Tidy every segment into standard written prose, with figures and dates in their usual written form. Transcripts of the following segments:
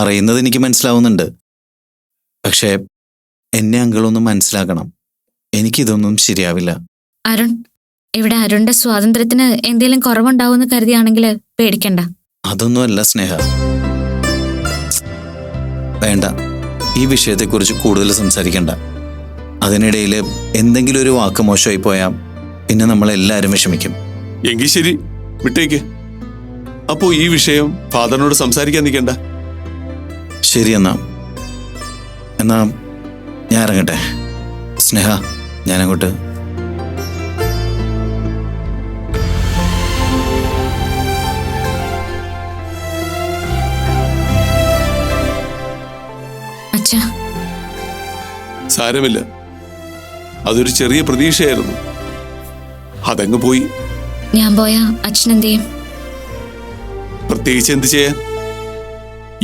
പറയുന്നത് എനിക്ക് മനസ്സിലാവുന്നുണ്ട്. പക്ഷേ എന്നെ അങ്കിളൊന്നും മനസ്സിലാക്കണം. എനിക്കിതൊന്നും ശരിയാവില്ല. അരുൺ, ഇവിടെ അരുണിന്റെ സ്വാതന്ത്ര്യത്തിന് എന്തെങ്കിലും കുറവുണ്ടാവുമെന്ന് കരുതിയാണെങ്കിൽ പേടിക്കണ്ട. അതൊന്നുമല്ല സ്നേഹ. വേണ്ട, ഈ വിഷയത്തെക്കുറിച്ച് കൂടുതൽ സംസാരിക്കണ്ട. അതിനിടയിൽ എന്തെങ്കിലും ഒരു വാക്ക് മോശമായി പോയാൽ പിന്നെ നമ്മളെല്ലാവരും വിഷമിക്കും. എങ്കിൽ ശരി, വിട്ടേക്ക്. അപ്പോ ഈ വിഷയം ഫാദറിനോട് സംസാരിക്കാൻ നിൽക്കണ്ട. ശരി, എന്നാ ഞാൻ ഇറങ്ങട്ടെ. സ്നേഹ, ഞാനങ്ങോട്ട്. അച്ഛാ, സാരമില്ല, അതൊരു ചെറിയ പ്രതീക്ഷയായിരുന്നു. അതങ്ങ് പോയി. ഞാൻ പോയാ അച്ഛനെന്ത് ചെയ്യും? പ്രത്യേകിച്ച് എന്ത് ചെയ്യാൻ?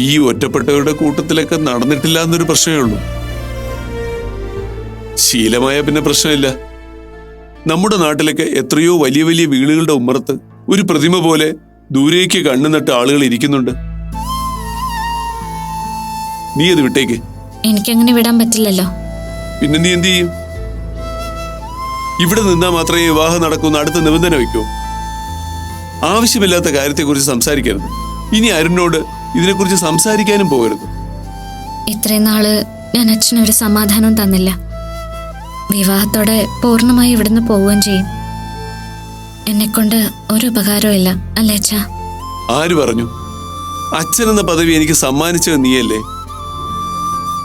ഈ ഒറ്റപ്പെട്ടവരുടെ കൂട്ടത്തിലൊക്കെ നടന്നിട്ടില്ല എന്നൊരു പ്രശ്നമേ ഉള്ളൂ. ശീലമായ പിന്നെ പ്രശ്നമില്ല. നമ്മുടെ നാട്ടിലൊക്കെ എത്രയോ വലിയ വലിയ വീടുകളുടെ ഉമ്മറത്ത് ഒരു പ്രതിമ പോലെ ദൂരേക്ക് കണ്ണു നട്ട് ആളുകൾ ഇരിക്കുന്നുണ്ട്. നീ അത് വിട്ടേക്ക്. എനിക്കങ്ങനെ വിടാൻ പറ്റില്ലല്ലോ. പിന്നെ നീ എന്ത് ചെയ്യും? ഇവിടെ നിന്നാ മാത്രമേ വിവാഹം നടക്കുന്ന അടുത്ത നിബന്ധന വയ്ക്കൂ. ആവശ്യമില്ലാത്ത കാര്യത്തെക്കുറിച്ച് സംസാരിക്കരുത്. ഇനി അരുണിനോട് ഇതിനെക്കുറിച്ച് സംസാരിക്കാനും പോകരുത്. ഇത്രയും നാള് ഞാൻ അച്ഛനൊരു സമാധാനവും തന്നില്ല. വിവാഹത്തോടെ പൂർണ്ണമായി ഇവിടുന്ന് പോവുകയും ചെയ്യും. എന്നെക്കൊണ്ട് ഒരു ഉപകാരവും ഇല്ല, അല്ലേ അച്ഛാ? ആര് പറഞ്ഞു? അച്ഛനെന്ന പദവി എനിക്ക് സമ്മാനിച്ചത് നീയല്ലേ?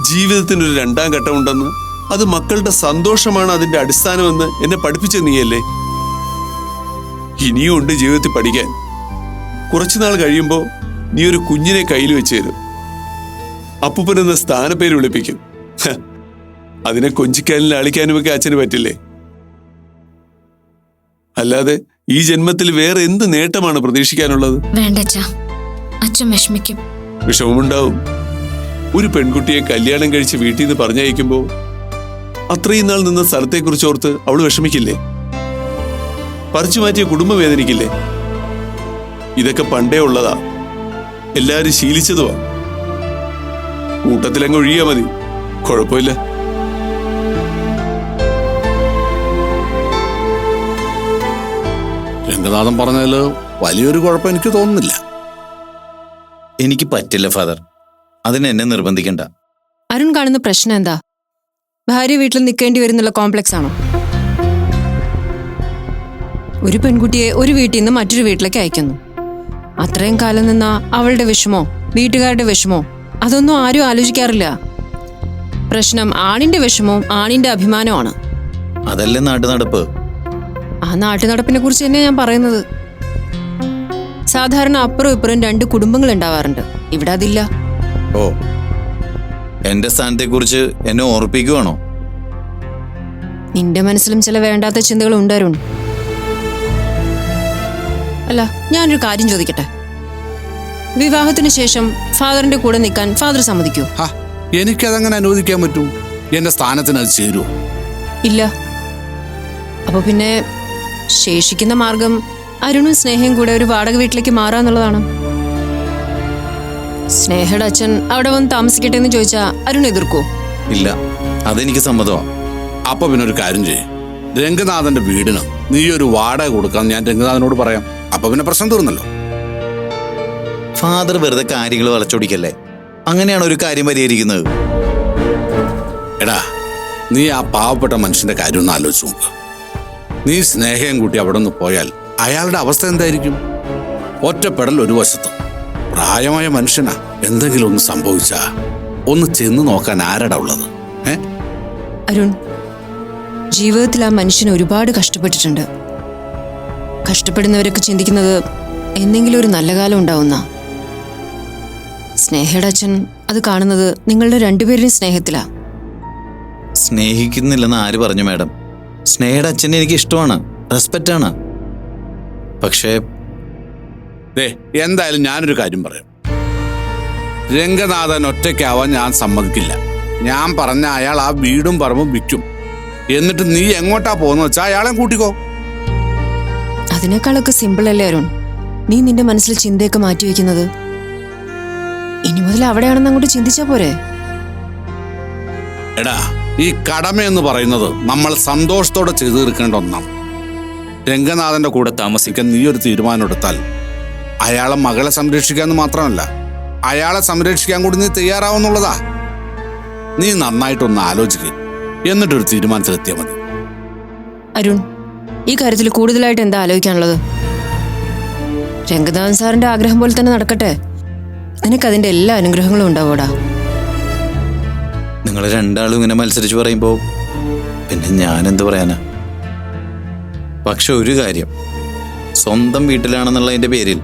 ജീവിതത്തിനൊരു രണ്ടാം ഘട്ടമുണ്ടെന്ന്, അത് മക്കളുടെ സന്തോഷമാണ് അതിന്റെ അടിസ്ഥാനമെന്ന് എന്നെ പഠിപ്പിച്ച നീയല്ലേ? ഇനിയും ഉണ്ട് ജീവിതത്തിൽ പഠിക്കാൻ. കുറച്ചുനാൾ കഴിയുമ്പോ നീ ഒരു കുഞ്ഞിനെ കയ്യിൽ വെച്ച് തരും. അപ്പൂപ്പനെന്ന സ്ഥാനപ്പേര് വിളിപ്പിക്കും. അതിനെ കൊഞ്ചിക്കാനും ലാളിക്കാനും ഒക്കെ അച്ഛന് പറ്റില്ലേ? അല്ലാതെ ഈ ജന്മത്തിൽ വേറെ എന്ത് നേട്ടമാണ് പ്രതീക്ഷിക്കാനുള്ളത്? വേണ്ട അച്ഛാ, അച്ഛൻ വിഷമിക്കും. വിഷമമുണ്ടാവും. ഒരു പെൺകുട്ടിയെ കല്യാണം കഴിച്ച് വീട്ടിൽ നിന്ന് പറഞ്ഞയക്കുമ്പോ അത്രയും നാൾ നിന്ന സ്ഥലത്തെക്കുറിച്ച് ഓർത്ത് അവള് വിഷമിക്കില്ലേ? പറിച്ചു മാറ്റിയ കുടുംബം വേദനിക്കില്ലേ? ഇതൊക്കെ പണ്ടേ ഉള്ളതാ, എല്ലാരും ശീലിച്ചതുവാ. കൂട്ടത്തിലങ്ങ് ഒഴിയാ മതി, കുഴപ്പമില്ല. രംഗനാഥൻ പറഞ്ഞതിൽ വലിയൊരു കുഴപ്പം എനിക്ക് തോന്നുന്നില്ല. എനിക്ക് പറ്റില്ല ഫാദർ, അതിന് എന്നെ നിർബന്ധിക്കണ്ട. അരുൺ കാണുന്ന പ്രശ്നം എന്താ? ഭാര്യ വീട്ടിൽ നിൽക്കേണ്ടി വരുന്നുള്ള കോംപ്ലക്സ് ആണോ? ഒരു പെൺകുട്ടിയെ ഒരു വീട്ടിൽ നിന്ന് മറ്റൊരു വീട്ടിലേക്ക് അയക്കുന്നു. അത്രയും കാലം നിന്ന അവളുടെ വിഷമോ വീട്ടുകാരുടെ വിഷമോ അതൊന്നും ആരും ആലോചിക്കാറില്ല. പ്രശ്നം ആണിന്റെ വിഷമവും ആണിന്റെ അഭിമാനമാണ്. അതല്ലേ നാട്ടു നടപ്പ്. ആ നാട്ടു നടപ്പിനെ കുറിച്ച് തന്നെ ഞാൻ പറയുന്നത്. സാധാരണ അപ്പുറം ഇപ്പുറം രണ്ട് കുടുംബങ്ങൾ ഉണ്ടാവാറുണ്ട്. ഇവിടെ അതില്ല. ഓ, എന്റെ സ്ഥാനത്തെക്കുറിച്ച് എന്നെ ഓർപ്പിക്കുവാണോ? നിന്റെ മനസ്സിലും ചില വേണ്ടാത്ത ചിന്തകൾ ഉണ്ടായിരുന്നു. അല്ല, ഞാനൊരു കാര്യം ചോദിക്കട്ടെ. വിവാഹത്തിന് ശേഷം ഫാദറിന്റെ കൂടെ നിൽക്കാൻ ഫാദർ സമ്മതിക്കൂ? എനിക്കതങ്ങനെ അനുവദിക്കാൻ പറ്റും? എന്റെ സ്ഥാനത്തിന് അത് ചേരുവോ? ഇല്ല. അപ്പൊ പിന്നെ ശേഷിക്കുന്ന മാർഗം അരുണും സ്നേഹയും കൂടെ ഒരു വാടക വീട്ടിലേക്ക് മാറാന്നുള്ളതാണ്. സ്നേഹയുടെ അച്ഛൻ അവിടെ വന്ന് താമസിക്കട്ടെ എന്ന് ചോദിച്ചാ അരുൺ എതിർക്കോ? ഇല്ല, അതെനിക്ക് സമ്മതമാ. അപ്പൊ പിന്നെ ഒരു കാര്യം ചെയ്യും, രംഗനാഥന്റെ വീടിന് നീ ഒരു വാടക കൊടുക്കാൻ ഞാൻ രംഗനാഥനോട് പറയാം. അപ്പൊ പിന്നെ പ്രശ്നം തീർന്നല്ലോ. ഫാദർ വെറുതെ കാര്യങ്ങൾ വളച്ചൊടിക്കല്ലേ. അങ്ങനെയാണ് ഒരു കാര്യം പരിഹരിക്കുന്നത്. എടാ, നീ ആ പാവപ്പെട്ട മനുഷ്യന്റെ കാര്യം ഒന്ന് ആലോചിച്ച് നോക്ക്. നീ സ്നേഹയും കൂട്ടി അവിടെ നിന്ന് പോയാൽ അയാളുടെ അവസ്ഥ എന്തായിരിക്കും? ഒറ്റപ്പെടൽ ഒരു വശത്ത്, പ്രായമായ മനുഷ്യനാ. എന്തെങ്കിലും ഒന്ന് സംഭവിച്ചാ ഒന്ന് ചെന്ന് നോക്കാൻ ആരടാ ഉള്ളത്? അരുൺ, ജീവിതത്തിൽ ആ മനുഷ്യൻ ഒരുപാട് കഷ്ടപ്പെട്ടിട്ടുണ്ട്. കഷ്ടപ്പെടുന്നവരൊക്കെ ചിന്തിക്കുന്നത് എന്തെങ്കിലും ഒരു നല്ല കാലം ഉണ്ടാവുന്ന. സ്നേഹയുടെ അച്ഛൻ അത് കാണുന്നത് നിങ്ങളുടെ രണ്ടുപേരുടെയും സ്നേഹത്തിലാ. സ്നേഹിക്കുന്നില്ലെന്ന് ആര് പറഞ്ഞു മാഡം? സ്നേഹയുടെ അച്ഛനെ എനിക്ക് ഇഷ്ടമാണ്, റെസ്പെക്റ്റ് ആണ്. പക്ഷേ എന്തായാലും ഞാനൊരു കാര്യം പറയാം. രംഗനാഥൻ ഒറ്റയ്ക്കാവാൻ ഞാൻ സമ്മതിക്കില്ല. ഞാൻ പറഞ്ഞ അയാൾ ആ വീടും പറമ്പും വിൽക്കും. എന്നിട്ട് നീ എങ്ങോട്ടാ പോകുന്ന വെച്ചാ അയാളെ കൂട്ടിക്കോ. അതിനേക്കാളൊക്കെ സിമ്പിൾ അല്ലേ അരുൺ നീ നിന്റെ മനസ്സിൽ ചിന്തയൊക്കെ മാറ്റിവെക്കുന്നത്? ഇനി മുതൽ അവിടെയാണെന്ന് അങ്ങോട്ട് ചിന്തിച്ചാ പോരെ? എടാ, ഈ കടമയെന്ന് പറയുന്നത് നമ്മൾ സന്തോഷത്തോടെ ചെയ്തു തീർക്കേണ്ട ഒന്നാണ്. രംഗനാഥന്റെ കൂടെ താമസിക്കാൻ നീ ഒരു തീരുമാനം എടുത്താൽ അയാളെ മകളെ സംരക്ഷിക്കാന്ന് മാത്രമല്ല, അയാളെ സംരക്ഷിക്കാൻ കൂടി നീ തയ്യാറാവുന്നുള്ളതാ. നീ നന്നായിട്ടൊന്ന് ആലോചിക്കുക, എന്നിട്ടൊരു തീരുമാനത്തിലെത്തിയാൽ മതി. അരുൺ, ഈ കാര്യത്തിൽ കൂടുതലായിട്ട് എന്താ ആലോചിക്കാനുള്ളത്? രംഗനാഥൻ സാറിന്റെ ആഗ്രഹം പോലെ തന്നെ നടക്കട്ടെ. നിനക്കതിന്റെ എല്ലാ അനുഗ്രഹങ്ങളും ഉണ്ടാവൂടാ. നിങ്ങൾ രണ്ടാളും ഇങ്ങനെ മത്സരിച്ച് പറയുമ്പോൾ പിന്നെ ഞാൻ എന്ത് പറയാനാ? പക്ഷെ ഒരു കാര്യം, സ്വന്തം വീട്ടിലാണെന്നുള്ളതിൻ്റെ പേരിൽ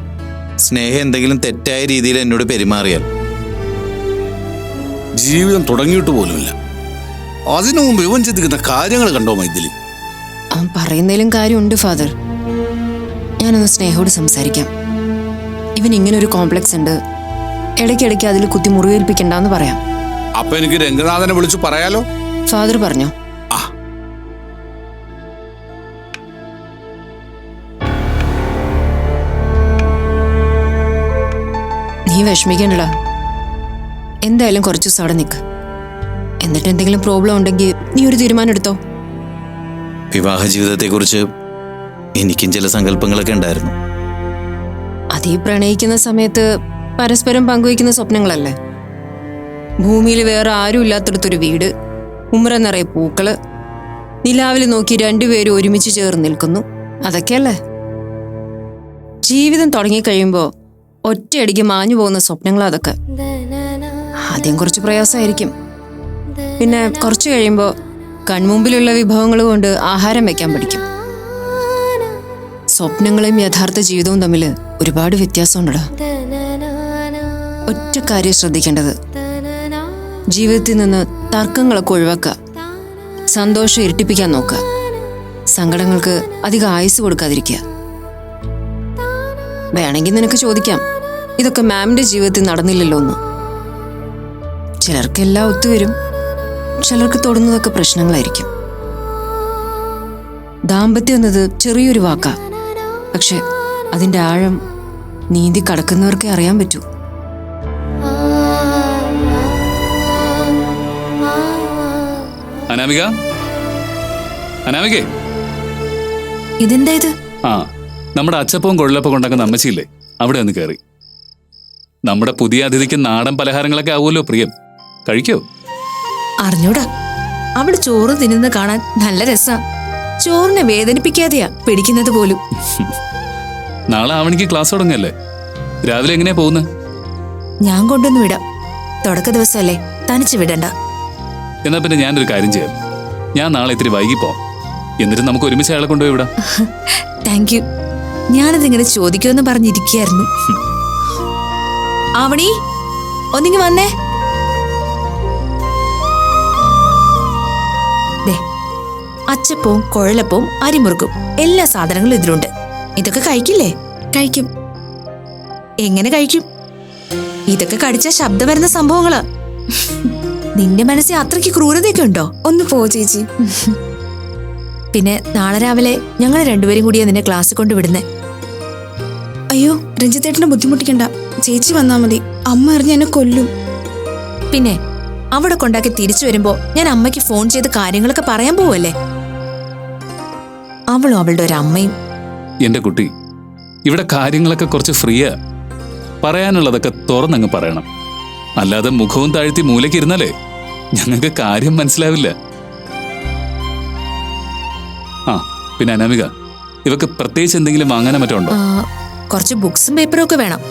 സ്നേഹം എന്തെങ്കിലും തെറ്റായ രീതിയിൽ എന്നോട് പെരുമാറിയാൽ ജീവിതം തുടങ്ങിയിട്ട് പോലുമില്ല, അതിനു മുമ്പ് ഇവൻ ചിന്തിക്കുന്ന കാര്യങ്ങൾ കണ്ടോ മൈഥിലി? അവൻ പറയുന്നതിലും കാര്യമുണ്ട് ഫാദർ. ഞാനൊന്ന് സ്നേഹയോട് സംസാരിക്കാം. ഇവൻ ഇങ്ങനൊരു കോംപ്ലക്സ് ഉണ്ട്, ഇടയ്ക്കിടയ്ക്ക് അതിൽ കുത്തി മുറിവേൽപ്പിക്കണ്ടെന്ന് പറയാം. അപ്പൊ എനിക്ക് രംഗനാഥനെ വിളിച്ചു പറയാലോ? ഫാദർ പറഞ്ഞോ? ആ, നീ വിഷമിക്കണ്ടടാ. എന്തായാലും കുറച്ചു ദിവസം അവിടെ നിൽക്ക്. എന്നിട്ട് എന്തെങ്കിലും പ്രോബ്ലം ഉണ്ടെങ്കിൽ നീ ഒരു തീരുമാനം എടുത്തോ. വിവാഹ ജീവിതത്തെക്കുറിച്ച് എനിക്കും ചില സങ്കല്പങ്ങളൊക്കെ ഉണ്ടായിരുന്നു. അത് ഈ പ്രണയിക്കുന്ന സമയത്ത് പരസ്പരം പങ്കുവയ്ക്കുന്ന സ്വപ്നങ്ങളല്ലേ? ഭൂമിയിൽ വേറെ ആരും ഇല്ലാത്തടത്തൊരു വീട്, ഉമ്മറ നിറയെ പൂക്കള്, നിലാവിൽ നോക്കി രണ്ടുപേരും ഒരുമിച്ച് ചേർന്ന് നിൽക്കുന്നു, അതൊക്കെയല്ലേ? ജീവിതം തുടങ്ങിക്കഴിയുമ്പോ ഒറ്റയടിക്ക് മാഞ്ഞു പോകുന്ന സ്വപ്നങ്ങൾ അതൊക്കെ. ആദ്യം കുറച്ച് പ്രയാസമായിരിക്കും, പിന്നെ കുറച്ച് കഴിയുമ്പോൾ കൺമുമ്പിലുള്ള വിഭവങ്ങൾ കൊണ്ട് ആഹാരം വെക്കാൻ പഠിക്കും. സ്വപ്നങ്ങളും യഥാർത്ഥ ജീവിതവും തമ്മിൽ ഒരുപാട് വ്യത്യാസമുണ്ടടാ. ഒറ്റ കാര്യം ശ്രദ്ധിക്കേണ്ടത്, ജീവിതത്തിൽ നിന്ന് തർക്കങ്ങളൊക്കെ ഒഴിവാക്കുക, സന്തോഷം ഇരട്ടിപ്പിക്കാൻ നോക്കുക, സങ്കടങ്ങൾക്ക് അധികം ആയുസ് കൊടുക്കാതിരിക്കുക. വേണമെങ്കിൽ നിനക്ക് ചോദിക്കാം, ഇതൊക്കെ മാമിന്റെ ജീവിതത്തിൽ നടന്നില്ലല്ലോ എന്ന്. ചിലർക്കെല്ലാം ഒത്തുവരും, ചിലർക്ക് തൊടുന്നതൊക്കെ പ്രശ്നങ്ങളായിരിക്കും. ദാമ്പത്യം എന്നത് ചെറിയൊരു വാക്കാ, പക്ഷെ അതിന്റെ ആഴം നീന്തി കടക്കുന്നവർക്കേ അറിയാൻ പറ്റൂ. അനാമിക, അനാമികേ, ഇതെന്താ ഇത്? ആ, നമ്മുടെ അച്ചപ്പവും കൊഴലപ്പം കൊണ്ടൊക്കെ അമ്മച്ചിയില്ലേ, അവിടെ ഒന്ന് കയറി. നമ്മുടെ പുതിയ അതിഥിക്ക് നാടൻ പലഹാരങ്ങളൊക്കെ ആവുമല്ലോ പ്രിയം, കഴിക്കോ? അറിഞ്ഞൂടാ, അവിടെ ചോറ് തിന്നുന്ന കാണാൻ നല്ല രസാ. ചോറിനെ വേദനിപ്പിക്കാതെയാ പിടിക്കുന്നത് പോലും. നാളെ ആവണിക്ക് ക്ലാസ് തുടങ്ങല്ലേ, രാവിലെ എങ്ങനെയാ പോകുന്നത്? ഞാൻ കൊണ്ടൊന്നു വിടാം, തുടക്ക ദിവസമല്ലേ, തനിച്ച് വിടണ്ട. എന്നാ പിന്നെ ഞാനൊരു കാര്യം ചെയ്യാം, ഞാൻ നാളെ ഇത്തിരി വൈകി പോവാം, എന്നിട്ട് നമുക്ക് ഒരുമിച്ച് അയാളെ കൊണ്ടുപോയി വിടാം. Thank you. ഞാനതിങ്ങനെ ചോദിക്കുമെന്ന് പറഞ്ഞിരിക്കുകയായിരുന്നു. ആവണി, ഒന്നിങ്ങി വന്നേ. ദേ, അച്ചപ്പവും കുഴലപ്പവും അരിമുറുക്കും എല്ലാ സാധനങ്ങളും ഇതിലുണ്ട്. ഇതൊക്കെ കഴിക്കില്ലേ? കഴിക്കും. എങ്ങനെ കഴിക്കും? ഇതൊക്കെ കടിച്ച ശബ്ദം വരുന്ന സംഭവങ്ങളാ. നിന്റെ മനസ്സിൽ അത്രയ്ക്ക് ക്രൂരതയൊക്കെ ഉണ്ടോ? ഒന്ന് പോ ചേച്ചി. പിന്നെ നാളെ രാവിലെ ഞങ്ങൾ രണ്ടുപേരും കൂടിയാ നിന്നെ ക്ലാസ് കൊണ്ട് വിടുന്നേ. അയ്യോ, രഞ്ജിത്തേട്ടനെ ബുദ്ധിമുട്ടിക്കണ്ട, ചേച്ചി വന്നാ മതി. അമ്മ അറിഞ്ഞ് എന്നെ കൊല്ലും. പിന്നെ അവിടെ കൊണ്ടാക്കി തിരിച്ചു വരുമ്പോ ഞാൻ അമ്മയ്ക്ക് ഫോൺ ചെയ്ത് കാര്യങ്ങളൊക്കെ പറയാൻ പോവല്ലേ. അവളും അവളുടെ ഒരു അമ്മയും. എന്റെ കുട്ടി, ഇവിടെ കാര്യങ്ങളൊക്കെ കുറച്ച് ഫ്രീയാ, പറയാനുള്ളതൊക്കെ തുറന്നങ്ങ് പറയണം. അല്ലാതെ മുഖവും താഴ്ത്തി മൂലയ്ക്ക് ഇരുന്നാലേ ഞങ്ങൾക്ക് കാര്യം മനസ്സിലാവില്ല. ആ, പിന്നെ അനാമിക, ഇവക്ക് പ്രത്യേകിച്ച് എന്തെങ്കിലും വാങ്ങാനോ മറ്റോ ഉണ്ടോ? കുറച്ച് ബുക്സും പേപ്പറും ഒക്കെ വേണം.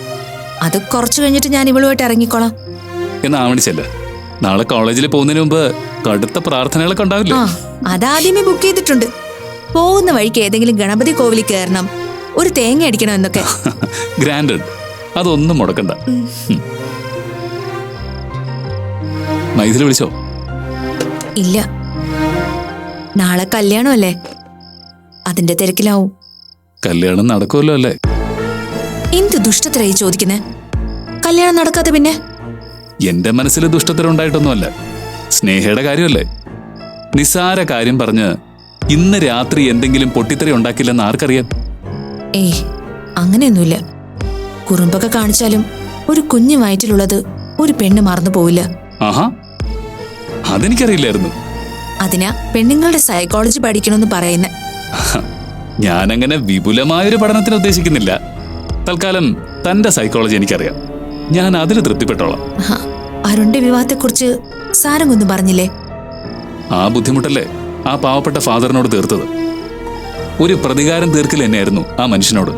അത് കുറച്ച് കഴിഞ്ഞിട്ട് ഞാൻ ഇവളുമായിട്ട് ഇറങ്ങിക്കോളാം. എന്നാ ആവണിച്ചല്ല, നാളെ കോളേജിൽ പോകുന്നതിന് മുമ്പ് കടുത്ത പ്രാർത്ഥനകളൊക്കെ ഉണ്ടാവില്ലേ? അതാദ്യമേ ബുക്ക് ചെയ്തിട്ടുണ്ട്. പോകുന്ന വഴിക്ക് ഏതെങ്കിലും ഗണപതി കോവിലിൽ കയറണം, ഒരു തേങ്ങ അടിക്കണം എന്നൊക്കെ. ഗ്രാൻഡഡ്, അതൊന്നും മുടക്കണ്ട. മൈഥിലി വിളിച്ചോ? ഇല്ല, നാളെ കല്യാണമല്ലേ, അതിന്റെ തിരക്കിലാവും. കല്യാണം നടക്കുമല്ലോ അല്ലേ? എന്ത് ദുഷ്ടത്തിലായി ചോദിക്കുന്നേ? കല്യാണം നടക്കാതെ പിന്നെ? എന്റെ മനസ്സിൽ ദുഷ്ടത്തരം ഉണ്ടായിട്ടൊന്നുമല്ല, സ്നേഹയുടെ കാര്യമല്ലേ. നിസ്സാര കാര്യം പറഞ്ഞ് ഇന്ന് രാത്രി എന്തെങ്കിലും പൊട്ടിത്തെറി ഉണ്ടാക്കില്ലെന്ന് ആർക്കറിയാം? ഏയ്, അങ്ങനെയൊന്നുമില്ല. കുറുമ്പൊക്കെ കാണിച്ചാലും ഒരു കുഞ്ഞു വയറ്റിലുള്ളത് ഒരു പെണ്ണ് മറന്നു പോവില്ല. ആഹാ, അതെനിക്കറിയില്ലായിരുന്നു. അതിനാ പെണ്ണുങ്ങളുടെ സൈക്കോളജി പഠിക്കണമെന്ന് പറയുന്നത്. ഞാനങ്ങനെ വിപുലമായൊരു പഠനത്തിന് ഉദ്ദേശിക്കുന്നില്ല. തൽക്കാലം തന്റെ സൈക്കോളജി എനിക്കറിയാം. ഞാൻ അതിൽ തൃപ്തിപ്പെട്ടോളാം. അരുണിന്റെ വിവാഹത്തെക്കുറിച്ച് സാരംഗൊന്നും പറഞ്ഞില്ലേ? ആ ബുദ്ധിമുട്ടല്ലേ ആ പാവപ്പെട്ട ഫാദറിനോട് തീർത്തത്. ഒരു പ്രതികാരം തീർക്കൽ തന്നെയായിരുന്നു ആ മനുഷ്യനോട്.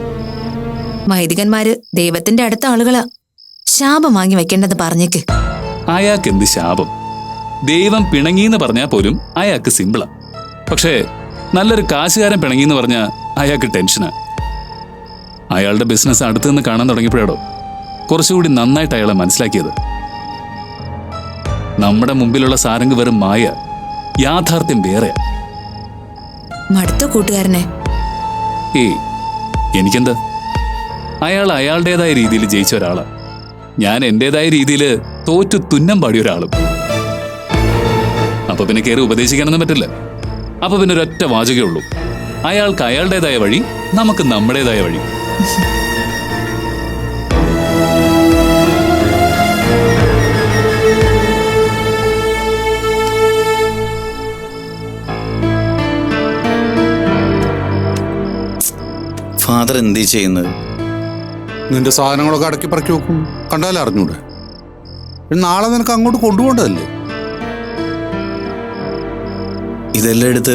വൈദികന്മാര് ദൈവത്തിന്റെ അടുത്ത ആളുകളാ. ശാപം വാങ്ങി വെക്കേണ്ടെന്ന് പറഞ്ഞേക്ക്. അയാൾക്ക് എന്ത് ശാപം? ദൈവം പിണങ്ങിന്ന് പറഞ്ഞാൽ പോലും അയാൾക്ക് സിമ്പിളാ. പക്ഷേ നല്ലൊരു കാശുകാരൻ പിണങ്ങിന്ന് പറഞ്ഞാൽ അയാൾക്ക് ടെൻഷനാ. അയാളുടെ ബിസിനസ് അടുത്ത് നിന്ന് കാണാൻ തുടങ്ങിയപ്പോഴാടോ കുറച്ചുകൂടി നന്നായിട്ട് അയാളെ മനസ്സിലാക്കിയത്. നമ്മുടെ മുമ്പിലുള്ള സാരംഗ് വെറും മായ, യാഥാർത്ഥ്യം വേറെയാ. മടുത്ത കൂട്ടുകാരനെ. ഏയ്, എനിക്കെന്താ? അയാൾ അയാളുടേതായ രീതിയിൽ ജയിച്ച ഒരാളാ. ഞാൻ എന്റേതായ രീതിയിൽ തോറ്റു തുന്നം പാടിയ ഒരാളും. അപ്പൊ പിന്നെ കയറി ഉപദേശിക്കാനൊന്നും പറ്റില്ല. അപ്പൊ പിന്നെ ഒരൊറ്റ വാചകേ ഉള്ളൂ: അയാൾക്ക് അയാളുടേതായ വഴി, നമുക്ക് നമ്മുടേതായ വഴി. ഫാദർ എന്തീ ചെയ്യുന്നത്? നിന്റെ സാധനങ്ങളൊക്കെ അടക്കി പറക്കി വെക്കും, കണ്ടാലും അറിഞ്ഞൂടെ? നാളെ നിനക്ക് അങ്ങോട്ട് കൊണ്ടുപോകേണ്ടതല്ലേ? ഇതെല്ലാം എടുത്ത്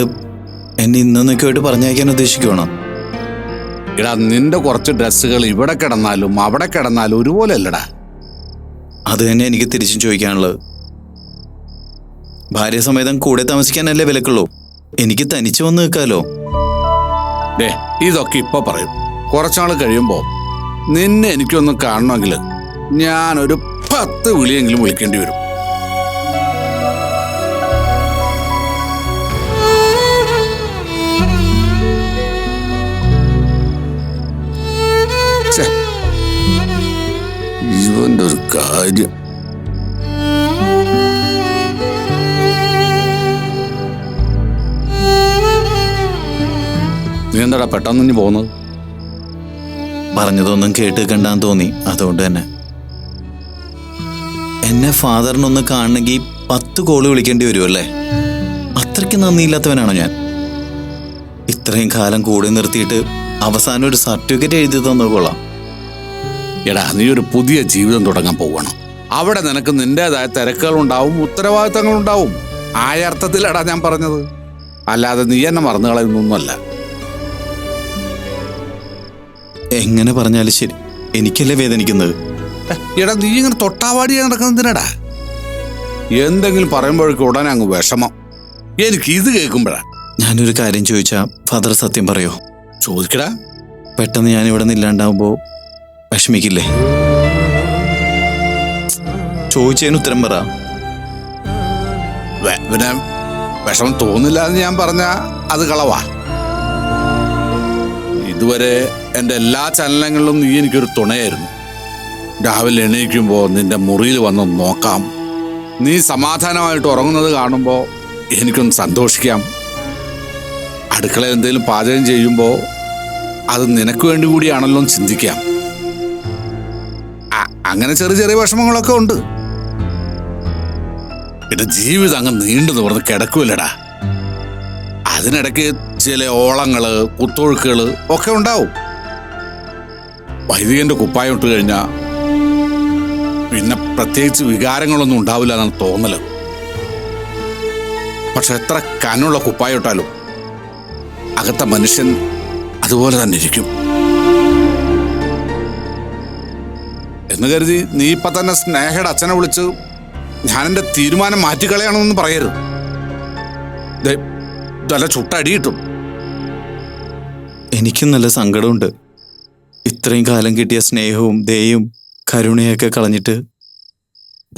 എന്നെ ഇന്നൊക്കെ പറഞ്ഞയക്കാൻ ഉദ്ദേശിക്കുവാണോ? എടാ, നിന്റെ കുറച്ച് ഡ്രസ്സുകൾ ഇവിടെ കിടന്നാലും അവിടെ കിടന്നാലും ഒരുപോലെ അല്ലടാ. അത് തന്നെ എനിക്ക് തിരിച്ചും ചോദിക്കാനുള്ളത്. ഭാര്യ സമേതം കൂടെ താമസിക്കാനല്ലേ വിലക്കുള്ളൂ. എനിക്ക് തനിച്ചു വന്ന് നിൽക്കാലോ. ഡേ, ഇതൊക്കെ ഇപ്പൊ പറയും. കുറച്ചാൾ കഴിയുമ്പോ നിന്നെ എനിക്കൊന്ന് കാണണമെങ്കിൽ ഞാനൊരു 10 വിളിയെങ്കിലും വിളിക്കേണ്ടി വരും. ഇവന്റെ ഒരു കാര്യം. നീ എന്താടാ പെട്ടെന്ന് ഇനി പോകുന്നത്? പറഞ്ഞതൊന്നും കേട്ട് കണ്ടാന്ന് തോന്നി, അതുകൊണ്ട് തന്നെ. എന്നെ ഫാദറിനൊന്ന് കാണണമെങ്കിൽ 10 കോള് വിളിക്കേണ്ടി വരുമല്ലേ? അത്രയ്ക്ക് നന്ദിയില്ലാത്തവനാണോ ഞാൻ? ഇത്രയും കാലം കൂടെ നിർത്തിയിട്ട് അവസാനം ഒരു സർട്ടിഫിക്കറ്റ് എഴുതി തന്നു കൊള്ളാം. എടാ, നീ ഒരു പുതിയ ജീവിതം തുടങ്ങാൻ പോവാണ്. അവിടെ നിനക്ക് നിന്റേതായ തിരക്കുകളുണ്ടാവും, ഉത്തരവാദിത്തങ്ങളുണ്ടാവും. ആ അർത്ഥത്തിലടാ ഞാൻ പറഞ്ഞത്. അല്ലാതെ നീ എന്നെ മറന്നു കളയുന്നൊന്നുമല്ല. എങ്ങനെ പറഞ്ഞാലും ശരി, എനിക്കല്ലേ വേദനിക്കുന്നത്. എടാ, നീ ഇങ്ങനെ തൊട്ടാവാടി നടക്കുന്നതിനടാ. എന്തെങ്കിലും പറയുമ്പോഴേക്കും ഉടനെ അങ്ങ് വിഷമം. എനിക്ക് ഇത് കേൾക്കുമ്പോഴാ. ഞാനൊരു കാര്യം ചോദിച്ചാ ഫാദർ സത്യം പറയോ? ചോദിക്കടാ. പെട്ടെന്ന് ഞാൻ ഇവിടെ നിന്ന് ഇല്ലാണ്ടാവുമ്പോ വിഷമിക്കില്ലേ? ചോദിച്ചതിന് ഉത്തരം പറ. പിന്നെ വിഷമം തോന്നില്ല എന്ന് ഞാൻ പറഞ്ഞ അത് കളവാ. ഇതുവരെ എൻ്റെ എല്ലാ ചലനങ്ങളിലും നീ എനിക്കൊരു തുണയായിരുന്നു. രാവിലെ എണീക്കുമ്പോൾ നിന്റെ മുറിയിൽ വന്ന് നോക്കാം, നീ സമാധാനമായിട്ട് ഉറങ്ങുന്നത് കാണുമ്പോൾ എനിക്കൊന്ന് സന്തോഷിക്കാം. അടുക്കളയിൽ എന്തെങ്കിലും പാചകം ചെയ്യുമ്പോൾ അത് നിനക്ക് വേണ്ടി കൂടിയാണല്ലോ എന്ന് ചിന്തിക്കാം. അങ്ങനെ ചെറിയ ചെറിയ വിഷമങ്ങളൊക്കെ ഉണ്ട്. എന്റെ ജീവിതം അങ്ങ് നീണ്ടു നിവർന്ന് കിടക്കൂലടാ. അതിനിടയ്ക്ക് ചില ഓളങ്ങള്, കുത്തൊഴുക്കുകള് ഒക്കെ ഉണ്ടാവും. വൈദികന്റെ കുപ്പായം ഇട്ട് കഴിഞ്ഞാ പിന്നെ പ്രത്യേകിച്ച് വികാരങ്ങളൊന്നും ഉണ്ടാവില്ല എന്നാണ് തോന്നല്. പക്ഷെ എത്ര കനുള്ള കുപ്പായം ഇട്ടാലും അകത്ത മനുഷ്യൻ അതുപോലെ തന്നെ ഇരിക്കും എന്ന് കരുതി നീ ഇപ്പൊ തന്നെ സ്നേഹയുടെ അച്ഛനെ വിളിച്ച് ഞാൻ എന്റെ തീരുമാനം മാറ്റിക്കളയാണെന്നൊന്നും പറയരുത്. നല്ല ചുട്ടടി കിട്ടും. എനിക്കും നല്ല സങ്കടമുണ്ട്. ഇത്രയും കാലം കിട്ടിയ സ്നേഹവും ദയയും കരുണയൊക്കെ കളഞ്ഞിട്ട്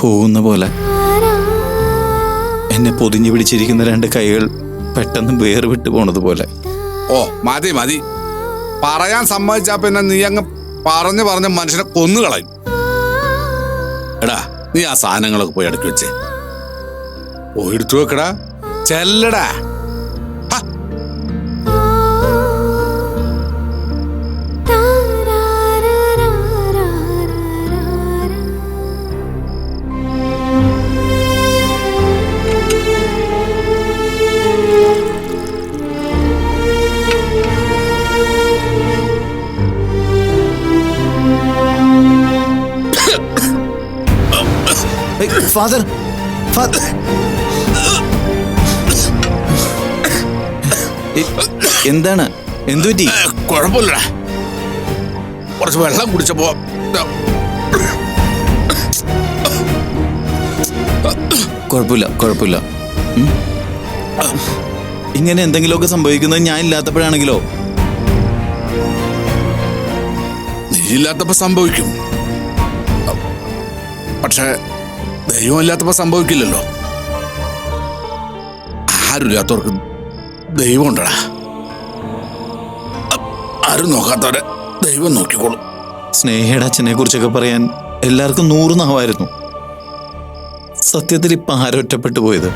പോകുന്ന പോലെ. എന്നെ പൊതിഞ്ഞു പിടിച്ചിരിക്കുന്ന 2 കൈകൾ പെട്ടെന്ന് വേർവിട്ട് പോണത് പോലെ. ഓ മതി മതി, പറയാൻ സമ്മതിച്ചാ പിന്നെ നീ അങ്ങ് പറഞ്ഞ് മനുഷ്യനെ കൊന്നുകളയും. എടാ, നീ ആ സാധനങ്ങളൊക്കെ പോയി അടുക്കി വെച്ചേ. പോയി എടുത്തു വെക്കടാ, ചെല്ലടാ. ഫാദർ ഫാദർ എന്താണ്? എന്തു പറ്റി? കുഴപ്പമില്ല, കുറച്ച് വെള്ളം കുടിച്ചപ്പോ കുഴപ്പമില്ല കുഴപ്പമില്ല. ഇങ്ങനെ എന്തെങ്കിലുമൊക്കെ സംഭവിക്കുന്നത് ഞാൻ ഇല്ലാത്തപ്പോഴാണെങ്കിലോ? നീയില്ലാത്തപ്പോ സംഭവിക്കും, പക്ഷെ ദൈവമില്ലാത്തപ്പോ സംഭവിക്കില്ലല്ലോ. ആരുമില്ലാത്തവർക്ക് ദൈവം ഉണ്ടടാ. ആരും നോക്കാത്തവരെ ദൈവം നോക്കിക്കോളും. സ്നേഹയുടെ അച്ഛനെ കുറിച്ചൊക്കെ പറയാൻ എല്ലാവർക്കും 100 നാവായിരുന്നു. സത്യത്തിൽ ഇപ്പൊ ആരൊറ്റപ്പെട്ടു പോയത്?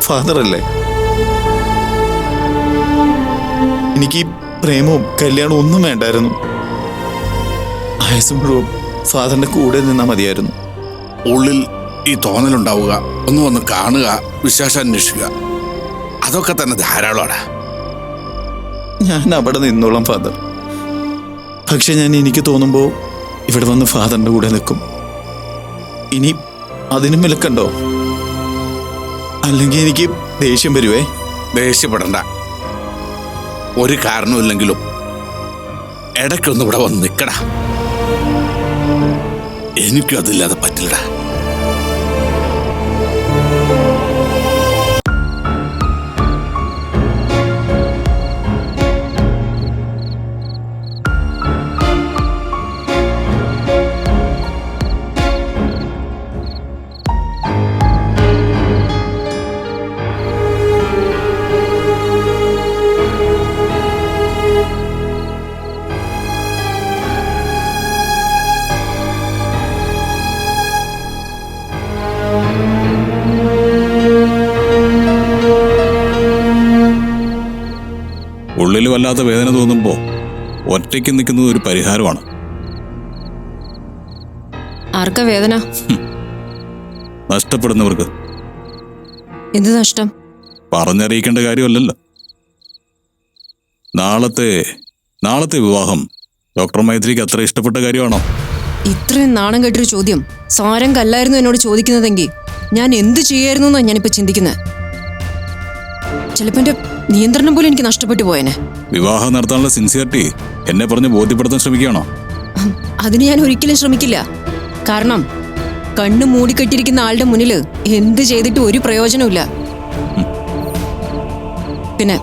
ഫാദർ അല്ലേ? എനിക്ക് പ്രേമവും കല്യാണവും ഒന്നും വേണ്ടായിരുന്നു. ആയുസ് മുഴുവൻ ഫാദറിന്റെ കൂടെ നിന്നാ മതിയായിരുന്നു. ഉള്ളിൽ ഈ തോന്നലുണ്ടാവുക, ഒന്ന് വന്ന് കാണുക, വിശേഷം അന്വേഷിക്കുക, അതൊക്കെ തന്നെ ധാരാളമാണ്. ഞാൻ അവിടെ നിന്നോളാം ഫാദർ. പക്ഷെ ഞാൻ എനിക്ക് തോന്നുമ്പോ ഇവിടെ വന്ന് ഫാദറിന്റെ കൂടെ നിൽക്കും. ഇനി അതിനും വിലക്കണ്ടോ? അല്ലെങ്കിൽ എനിക്ക് ദേഷ്യം വരുവേ. ദേഷ്യപ്പെടണ്ട, ഒരു കാരണമില്ലെങ്കിലും ഇടയ്ക്കൊന്ന് ഇവിടെ വന്ന് നിൽക്കടാ. എനിക്കും അതില്ലാതെ പറ്റില്ലടാ. ഉള്ളിൽ വല്ലാത്ത വേദന തോന്നുമ്പോൾ ഒറ്റയ്ക്ക് നിൽക്കുന്നത് ഒരു പരിഹാരമാണ്. ആർക്കാ വേദന? നഷ്ടപ്പെടുന്നവർക്ക്. എന്ത് നഷ്ടം? പറഞ്ഞറിയിക്കേണ്ട കാര്യമല്ലല്ലോ. നാളത്തെ വിവാഹം ഡോക്ടർ മൈത്രിക്ക് അത്ര ഇഷ്ടപ്പെട്ട കാര്യമാണോ? ഇത്രയും നാണം കെട്ടൊരു ചോദ്യം സാരംഗ് അല്ലായിരുന്നു എന്നോട് ചോദിക്കുന്നതെങ്കിൽ ഞാൻ എന്ത് ചെയ്യായിരുന്നു എന്നാണ് ഞാനിപ്പോ ചിന്തിക്കുന്നത്. ചിലപ്പോ എന്റെ നിയന്ത്രണം പോലും എനിക്ക് നഷ്ടപ്പെട്ടു പോയേനെ. വിവാഹം നടത്താനുള്ള സിൻസിയറിറ്റി എന്നെ പറഞ്ഞ് ബോധ്യപ്പെടുത്താൻ ശ്രമിക്കുകയാണോ? അതിന് ഞാൻ ഒരിക്കലും ശ്രമിക്കില്ല. കാരണം കണ്ണ് മൂടിക്കെട്ടിരിക്കുന്ന ആളുടെ മുന്നിൽ എന്ത് ചെയ്തിട്ട് ഒരു പ്രയോജനമില്ല. പിന്നെ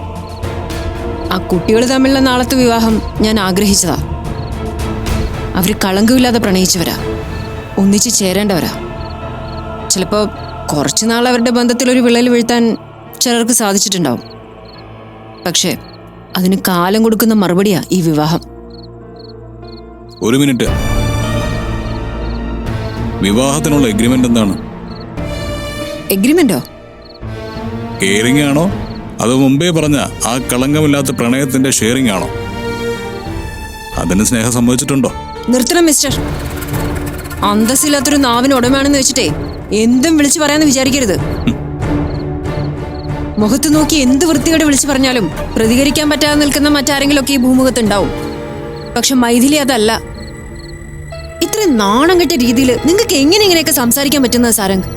ആ കുട്ടികൾ തമ്മിലുള്ള നാളത്തെ വിവാഹം ഞാൻ ആഗ്രഹിച്ചതാ. അവര് കളങ്കമില്ലാതെ പ്രണയിച്ചവരാ, ഒന്നിച്ച് ചേരേണ്ടവരാ. ചിലപ്പോ കുറച്ചുനാൾ അവരുടെ ബന്ധത്തിൽ ഒരു വിള്ളൽ വീഴ്ത്താൻ ചിലർക്ക് സാധിച്ചിട്ടുണ്ടാവും. പക്ഷേ അതിന് കാലം കൊടുക്കുന്ന മറുപടിയാ ഈ വിവാഹം. ഒരു മിനിറ്റ്, വിവാഹത്തിനുള്ള എഗ്രിമെന്റ് എന്താണ്? എഗ്രിമെന്റോ? കെയറിംഗ് ആണോ അത് മുമ്പേ പറഞ്ഞ ആ കളങ്കമില്ലാത്ത പ്രണയത്തിന്റെ ഷെയറിംഗ് ആണോ? അതിന് സ്നേഹം സമ്മതിച്ചിട്ടുണ്ടോ? നിർത്തണം മിസ്റ്റർ. അന്തസ്സില്ലാത്തൊരു നാവിന് ഉടമയാണെന്ന് വെച്ചിട്ടേ എന്തും വിളിച്ചു പറയാന്ന് വിചാരിക്കരുത്. മുഖത്ത് നോക്കി എന്ത് വൃത്തികേട് വിളിച്ചു പറഞ്ഞാലും പ്രതികരിക്കാൻ പറ്റാതെ നിൽക്കുന്ന മറ്റാരെങ്കിലുമൊക്കെ ഈ ഭൂമുഖത്തുണ്ടാവും. പക്ഷെ മൈഥിലി അതല്ല. ഇത്രയും നാണം കെട്ട രീതിയിൽ നിങ്ങൾക്ക് എങ്ങനെ ഇങ്ങനെയൊക്കെ സംസാരിക്കാൻ പറ്റുന്നത് സാരംഗ്?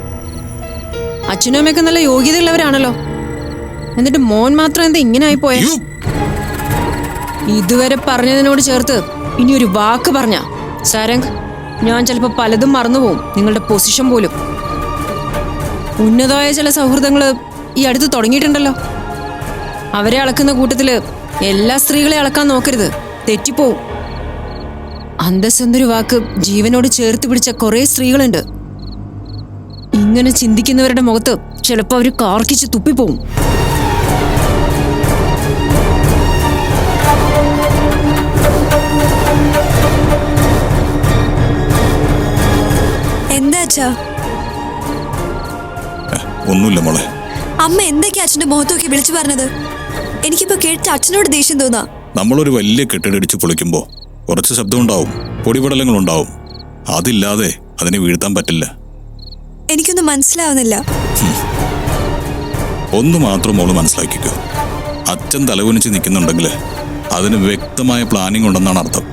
അച്ഛനും അമ്മയൊക്കെ നല്ല യോഗ്യതയുള്ളവരാണല്ലോ, എന്നിട്ട് മോൻ മാത്രം എന്താ ഇങ്ങനെ ആയിപ്പോയെ? ഇതുവരെ പറഞ്ഞതിനോട് ചേർത്ത് ഇനി ഒരു വാക്ക് പറഞ്ഞ സാരംഗ്, ഞാൻ ചിലപ്പോ പലതും മറന്നുപോകും. നിങ്ങളുടെ പൊസിഷൻ പോലും. ഉന്നതമായ ചില സൗഹൃദങ്ങള് ഈ അടുത്ത് തുടങ്ങിയിട്ടുണ്ടല്ലോ. അവരെ അളക്കുന്ന കൂട്ടത്തില് എല്ലാ സ്ത്രീകളെ അളക്കാൻ നോക്കരുത്, തെറ്റിപ്പോവും. അന്തസ് എന്നൊരു വാക്ക് ജീവനോട് ചേർത്ത് പിടിച്ച കുറെ സ്ത്രീകളുണ്ട്. ഇങ്ങനെ ചിന്തിക്കുന്നവരുടെ മുഖത്ത് ചിലപ്പോ അവര് കാർക്കിച്ച് തുപ്പിപ്പോവും. എന്താ അച്ഛാ? ഒന്നുമില്ല മോളെ. അമ്മ എന്തൊക്കെയാ അച്ഛന്റെ മുഖത്തൊക്കെ വിളിച്ചു പറഞ്ഞത്? എനിക്കിപ്പോ കേട്ട് അച്ഛനോട് ദേഷ്യം തോന്നാ. നമ്മളൊരു വലിയ കെട്ടിടടിച്ച് പൊളിക്കുമ്പോൾ കുറച്ച് ശബ്ദം ഉണ്ടാവും, പൊടിപടലങ്ങൾ ഉണ്ടാവും. അതില്ലാതെ അതിനെ വീഴ്ത്താൻ പറ്റില്ല. എനിക്കൊന്നും മനസ്സിലാവുന്നില്ല. ഒന്ന് മാത്രം മോള് മനസ്സിലാക്കിക്കോ, അച്ഛൻ തലകുനിച്ച് നിൽക്കുന്നുണ്ടെങ്കിൽ അതിന് വ്യക്തമായ പ്ലാനിങ് ഉണ്ടെന്നാണ് അർത്ഥം.